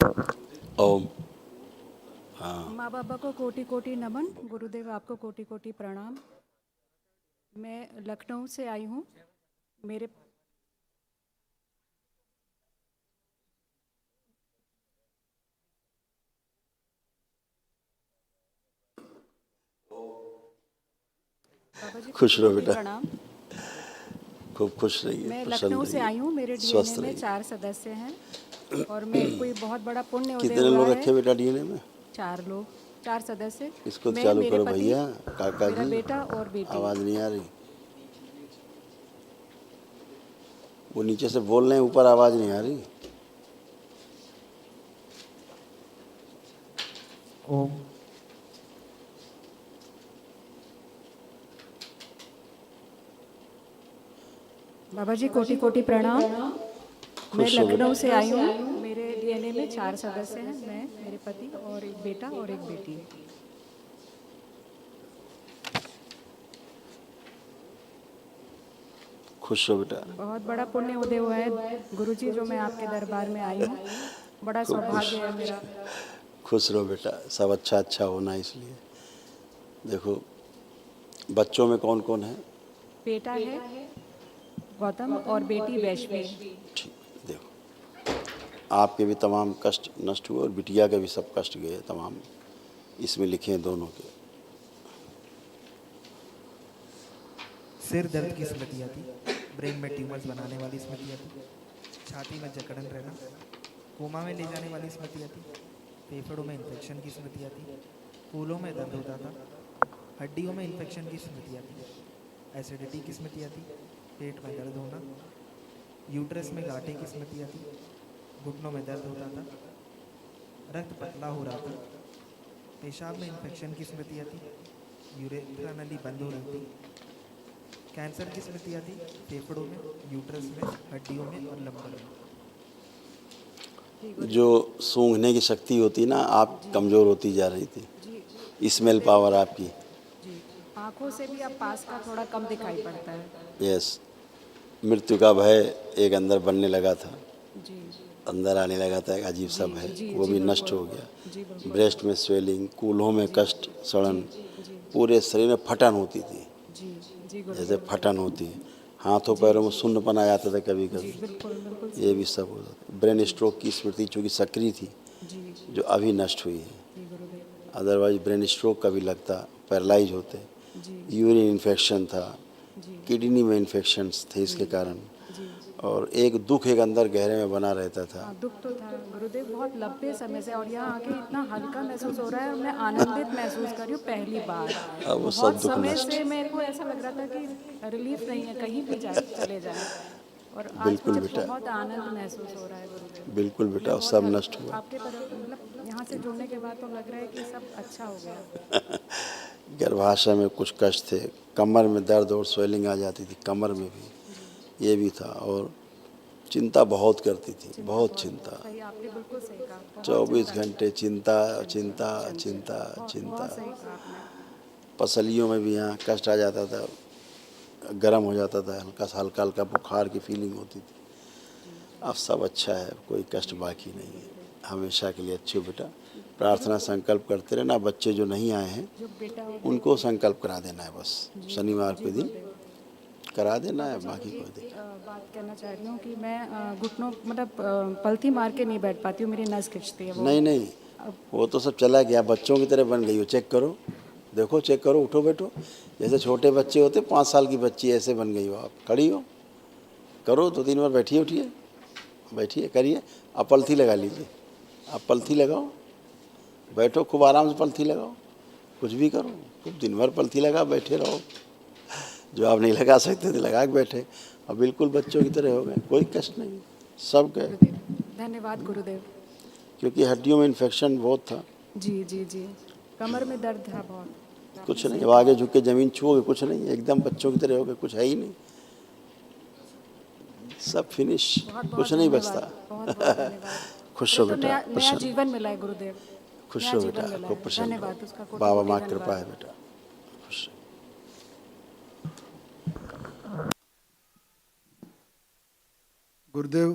ओम। हाँ। माँ बाबा को कोटि कोटि नमन। गुरुदेव आपको कोटि कोटि प्रणाम। मैं लखनऊ से आई हूँ। मेरे बाबा जी खुश कोटि रहो कोटि बेटा, प्रणाम। खूब खुश रहिए, मैं प्रसन्न लखनऊ से रहिए, आई हूँ। मेरे डीएनए स्वस्थ में रहिए। 4 सदस्य हैं और मैं कोई बहुत बड़ा पुण्य उदय कितने हुआ लोग है। रखे बेटा डीएनए में? 4 लोग, 4 सदस्य। इसको मैं, चालू मेरे करो पति, भैया। काका मेरा जी, बेटा और बेटी। आवाज़ नहीं आ रही। वो नीचे से बोल रहे हैं, ऊपर आवाज़ नहीं आ रही। ओम। बाबा जी कोटि कोटि प्रणाम। मैं खुश हो बेटा। लखनऊ से आई हूँ। मेरे डीएनए में 4 सदस्य हैं। मैं, मेरे पति और एक बेटा और एक बेटी। खुश हो बेटा, बहुत बड़ा पुण्य उदय हुआ है गुरुजी, जो मैं आपके दरबार में आई हूँ। बड़ा खूब खुश। सौभाग्य है मेरा। खुश रहो बेटा, सब अच्छा अच्छा होना है। इसलिए देखो, बच्चों में कौन कौन है? बेटा है गौतम और बेटी वैश्वी। ठीक। देखो, आपके भी तमाम कष्ट नष्ट हुए और बिटिया के भी सब कष्ट गए तमाम। इसमें लिखे हैं दोनों के। सिर दर्द की स्मृतियाँ थी, ब्रेन में ट्यूमर्स बनाने वाली स्मृतियाँ थी, छाती में जकड़न रहना, कोमा में ले जाने वाली स्मृतियाँ थी, फेफड़ों में इन्फेक्शन की स्मृतियाँ थी, फूलों में दर्द होता था, हड्डियों में इन्फेक्शन की स्मृतियाँ थी, एसिडिटी की स्मृतियाँ थी, पेट में दर्द होना, यूट्रस में गांठे की स्मृतियाँ थी, घुटनों में दर्द होता था, रक्त पतला हो रहा था, पेशाब में इन्फेक्शन की स्मृतियाँ थी, यूरेथ्रा नली बंद हो रही थी, कैंसर की स्मृतियाँ थी, फेफड़ों में, यूट्रस में, हड्डियों में और लंबर में। जी गुरु जो सूंघने की शक्ति होती है ना, आप जी कमज़ोर होती जा रही जी थी। स्मेल गुरुदेव पावर आपकी। जी। आंखों से भी अब पास का थोड़ा कम दिखाई पड़ता है। यस। मृत्यु का भय एक अंदर बनने लगा था, जी अंदर आने लगा था, एक अजीब सा जी भय, जी वो जी भी नष्ट बिल्कुल। हो गया। जी बिल्कुल। ब्रेस्ट में स्वेलिंग, कूल्हों में जी कष्ट, जी सड़न, जी पूरे शरीर में फटन होती थी, जी जी जैसे गुरुदेव। फटन होती है। हाथों जी पैरों में सुन्नपन आ जाता था कभी जी कभी। बिल्कुल बिल्कुल ये सही। भी सब होता था। ब्रेन जी स्ट्रोक की स्मृति चूँकि सक्रिय थी, जी जो अभी नष्ट हुई है। जी गुरुदेव। अदरवाइज ब्रेन स्ट्रोक कभी लगता, पैरालाइज होते। जी यूरिन इन्फेक्शन था, जी किडनी में इन्फेक्शंस थे जी इसके कारण। जी। और एक दुख एक अंदर गहरे में बना रहता था। हाँ, दुख तो था गुरुदेव बहुत लंबे समय से, और यहाँ आके इतना हल्का महसूस हो रहा है और मैं आनंदित महसूस कर रही हूँ पहली बार। अब वो सब बहुत दुख समय नष्ट। से मेरे को ऐसा लग रहा था कि रिलीफ नहीं है, कहीं भी जा चले जाएं, और आज बिल्कुल मुझे बेटा, बहुत आनंद महसूस हो रहा है गुरुदेव। बिल्कुल बेटा, मैं वो बहुत सब नष्ट हुआ। आपके मतलब यहाँ से जुड़ने के बाद तो लग रहा है कि सब अच्छा हो गया। गर्भाशय में कुछ कष्ट थे, कमर में दर्द और स्वेलिंग आ जाती थी, कमर में भी जी। ये भी था। और चिंता बहुत करती थी, चिंता बहुत बहुत चिंता। सही, आपने बिल्कुल सही कहा, बहुत 24 चिंता। घंटे चिंता चिंता चिंता चिंता चिंता बहुत चिंता। बहुत सही कहा आपने। पसलियों में भी यहाँ कष्ट आ जाता था, गर्म हो जाता था, हल्का सा हल्का हल्का बुखार की फीलिंग होती थी। जी अब सब अच्छा है, कोई कष्ट जी बाकी जी नहीं है। गुरुदेव। हमेशा के लिए अच्छे हो बेटा। गुरु प्रार्थना संकल्प करते रहना। बच्चे जो नहीं आए हैं जो बेटा और उनको संकल्प करा देना है, बस जी शनिवार जी के दिन गुरुदेव। करा देना बाबा है, जी बाकी कोई एक दिक्कत। बात कहना चाह रही हूँ कि मैं घुटनों मतलब पलथी मार के नहीं बैठ पाती हूँ, मेरी नस खिंचती है वो। नहीं नहीं, अब वो तो सब चला गया, बच्चों की तरह बन गई हो। चेक करो, देखो, चेक करो, उठो बैठो। जैसे छोटे बच्चे होते, 5 साल की बच्ची ऐसे बन गई हो आप। खड़ी हो, करो, 2-3 बार बैठिए, उठिए, बैठिए, करिए। आप पलथी लगा लीजिए, आप पलथी लगाओ, बैठो, खूब आराम से पलथी लगाओ, कुछ भी करो, खूब दिन भर पलथी लगा बैठे रहो। जो आप नहीं लगा सकते थे लगा के बैठे, अब बिल्कुल बच्चों की तरह हो गए, कोई कष्ट नहीं, सब गए। गुरुदेव धन्यवाद गुरुदेव। क्योंकि हड्डियों में इन्फेक्शन बहुत था। जी जी जी। कमर में दर्द था बहुत, आपने कुछ नहीं, सही अब कहा। आगे झुक के ज़मीन छुओगे, कुछ नहीं, एकदम बच्चों की तरह हो गए, कुछ है ही नहीं, सब फिनिश, बहुत बहुत कुछ नहीं धन्यवाद, बचता। बहुत बहुत धन्यवाद। खुश ये हो तो बेटा, नया नया प्रसन्न, जीवन मिला है गुरुदेव। खुश नया हो बेटा, जीवन मिला खूब है, प्रसन्न रहो। धन्यवाद, उसका कोटि बाबा कोटि माँ की कृपा धन्यवाद। है बेटा, खुश। गुरुदेव,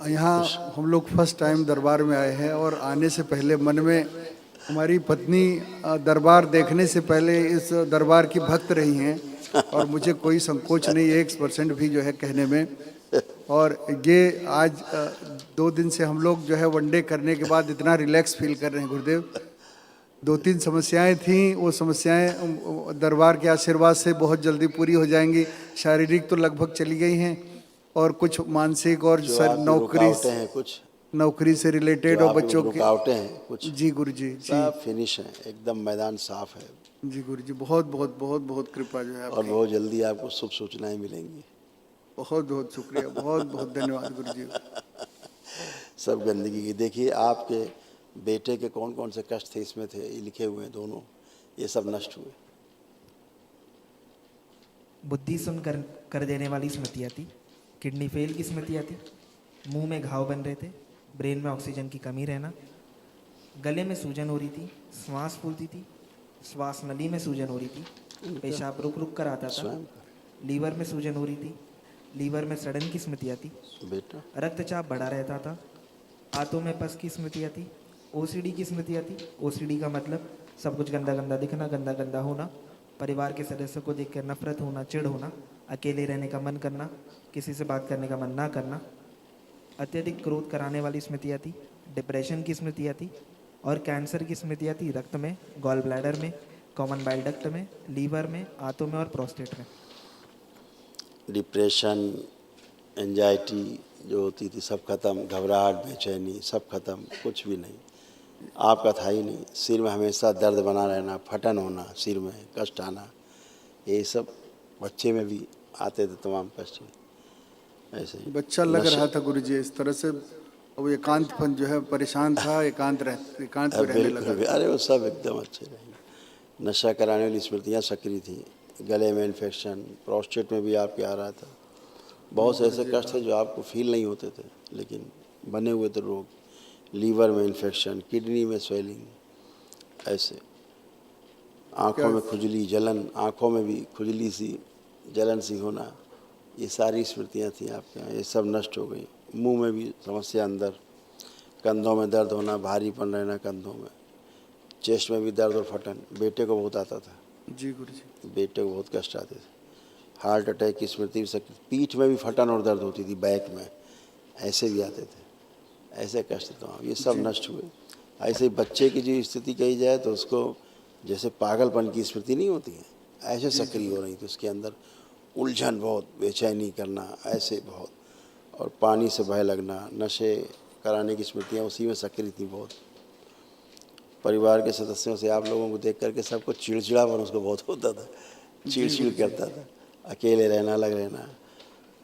यहाँ हम लोग फर्स्ट टाइम दरबार में आए हैं और आने से पहले मन में हमारी पत्नी दरबार देखने से पहले इस दरबार की भक्त रही हैं और मुझे कोई संकोच नहीं 1% भी जो है कहने में। और ये आज 2 दिन से हम लोग जो है वनडे करने के बाद इतना रिलैक्स फील कर रहे हैं गुरुदेव। 2-3 समस्याएं थीं, वो समस्याएं दरबार के आशीर्वाद से बहुत जल्दी पूरी हो जाएंगी। शारीरिक तो लगभग चली गई हैं और कुछ मानसिक और जो आपकी रुकावटें हैं कुछ, नौकरी से रिलेटेड जो और आपकी बच्चों की रुकावटें हैं कुछ, जी गुरु जी जी सब फिनिश है, एकदम मैदान साफ है। जी गुरु जी, बहुत बहुत बहुत बहुत कृपा जो है और आपकी। बहुत जल्दी आपको शुभ सूचनाएं मिलेंगी। बहुत बहुत शुक्रिया, बहुत बहुत धन्यवाद गुरु जी। सब गंदगी की देखिए, आपके बेटे के कौन कौन से कष्ट थे इसमें थे, ये लिखे हुए हैं दोनों, ये सब नष्ट हुए। बुद्धि सुन कर देने वाली स्मृतियाँ थी, किडनी फेल की स्मृतियाँ थी, मुंह में घाव बन रहे थे, ब्रेन में ऑक्सीजन की कमी रहना, गले में सूजन हो रही थी, श्वास फूलती थी, श्वास नली में सूजन हो रही थी, पेशाब रुक रुक कर आता था, स्वयं लीवर में सूजन हो रही थी, लीवर में सड़न की स्मृतियाँ थी, बेटा रक्तचाप बढ़ा रहता था, आंतों में पस की स्मृतियाँ थी, ओसीडी की स्मृतियाँ थी। ओसीडी का मतलब सब कुछ गंदा गंदा दिखना, गंदा गंदा होना, परिवार के सदस्यों को देखकर नफरत होना, चिढ़ होना, अकेले रहने का मन करना, किसी से बात करने का मन ना करना, अत्यधिक क्रोध कराने वाली स्मृतियाँ थी, डिप्रेशन की स्मृतियाँ थी और कैंसर की स्मृतियाँ थी रक्त में, गॉल ब्लैडर में, कॉमन बाइल डक्ट में, लीवर में, आंतों में और प्रोस्टेट में। डिप्रेशन, एंजाइटी जो होती थी सब खत्म, घबराहट, बेचैनी सब खत्म, कुछ भी नहीं। आपका था ही नहीं। सिर में हमेशा दर्द बना रहना, फटन होना, सिर में कष्ट आना, ये सब बच्चे में भी आते थे, तमाम कष्ट ऐसे ही। बच्चा लग रहा था गुरु जी इस तरह से, वो एकांतपन जो है परेशान था, एकांत में रहने लगा। बिल्कुल, अरे वो सब एकदम अच्छे रहेंगे। नशा कराने वाली स्मृतियाँ सक्रिय थी, गले में इन्फेक्शन, प्रोस्टेट में भी आपके आ रहा था, बहुत से ऐसे कष्ट थे जो आपको फील नहीं होते थे लेकिन बने हुए थे रोग। लीवर में इन्फेक्शन, किडनी में स्वेलिंग, ऐसे आँखों में खुजली, जलन, आँखों में भी खुजली सी, जलन सी होना, ये सारी स्मृतियाँ थी आपके यहाँ, ये सब नष्ट हो गई। मुंह में भी समस्या, अंदर कंधों में दर्द होना, भारीपन रहना कंधों में, चेस्ट में भी दर्द और फटन, बेटे को बहुत आता था। जी गुरु जी, बेटे को बहुत कष्ट आते थे। हार्ट अटैक की स्मृति भी सक्रिय, पीठ में भी फटन और दर्द होती थी, बैक में ऐसे भी आते थे, ऐसे कष्ट तो ये सब नष्ट हुए। ऐसे ही बच्चे की जो स्थिति कही जाए तो उसको जैसे पागलपन की स्मृति नहीं होती है, ऐसे सक्रिय हो रही थी उसके अंदर, उलझन बहुत, बेचैनी करना, ऐसे बहुत, और पानी से भय लगना, नशे कराने की स्मृतियाँ उसी में सक्रिय थी बहुत। परिवार के सदस्यों से आप लोगों को देख करके सबको चिड़चिड़ापन उसको बहुत होता था, चिड़चिड़ करता था, अकेले रहना, अलग रहना,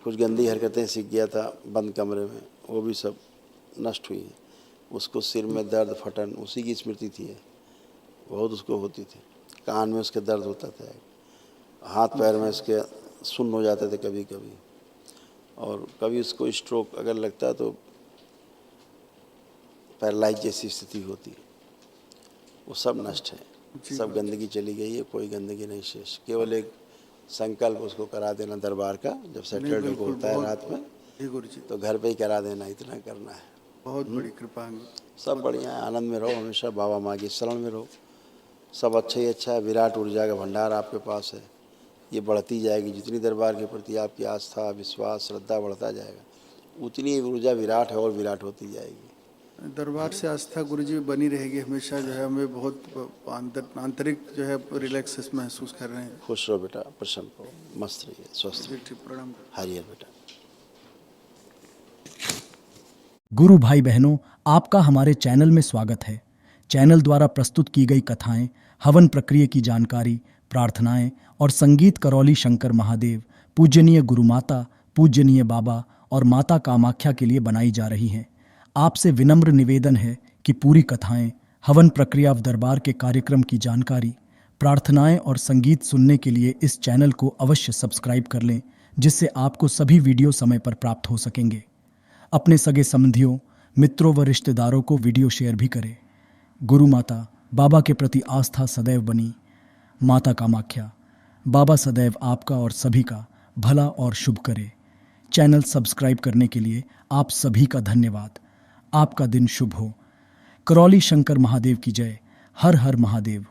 कुछ गंदी हरकतें सीख गया था बंद कमरे में, वो भी सब नष्ट हुई है। उसको सिर में दर्द, फटन उसी की स्मृति थी, बहुत उसको होती थी। कान में उसके दर्द होता था, हाथ पैर में उसके सुन्न हो जाते थे कभी कभी, और कभी उसको स्ट्रोक अगर लगता तो पैरालाइज जैसी स्थिति होती। वो सब नष्ट है, सब गंदगी चली गई है, कोई गंदगी नहीं शेष। केवल एक संकल्प उसको करा देना दरबार का, जब सैटरडे को होता है रात में तो घर पे ही करा देना, इतना करना है। बहुत बड़ी कृपा है। सब बढ़िया है, आनंद में रहो हमेशा, बाबा माँ की शरण में रहो, सब अच्छा ही अच्छा है। विराट ऊर्जा का भंडार आपके पास है, ये बढ़ती जाएगी। जितनी दरबार के प्रति आपकी आस्था, विश्वास, श्रद्धा बढ़ता जाएगा, उतनी ऊर्जा विराट है और विराट होती जाएगी। दरबार से आस्था गुरु जी बनी रहेगी हमेशा, जो है हमें बहुत आंतरिक जो है रिलैक्स महसूस कर रहे हैं। खुश रहो बेटा, प्रसन्न रहो, मस्त रहिए, स्वस्थ रहिए। ठीक, प्रणाम। हरिहर बेटा। गुरु भाई बहनों, आपका हमारे चैनल में स्वागत है। चैनल द्वारा प्रस्तुत की गई कथाएं, हवन प्रक्रिया की जानकारी, प्रार्थनाएं और संगीत करौली शंकर महादेव, पूजनीय गुरु माता, पूजनीय बाबा और माता कामाख्या के लिए बनाई जा रही हैं। आपसे विनम्र निवेदन है कि पूरी कथाएं, हवन प्रक्रिया दरबार के कार्यक्रम की जानकारी, प्रार्थनाएं और संगीत सुनने के लिए इस चैनल को अवश्य सब्सक्राइब कर लें, जिससे आपको सभी वीडियो समय पर प्राप्त हो सकेंगे। अपने सगे संबंधियों, मित्रों व रिश्तेदारों को वीडियो शेयर भी करें। गुरु माता, बाबा के प्रति आस्था सदैव बनी। माता कामाख्या, बाबा सदैव आपका और सभी का भला और शुभ करे। चैनल सब्सक्राइब करने के लिए आप सभी का धन्यवाद। आपका दिन शुभ हो। करौली शंकर महादेव की जय। हर हर महादेव।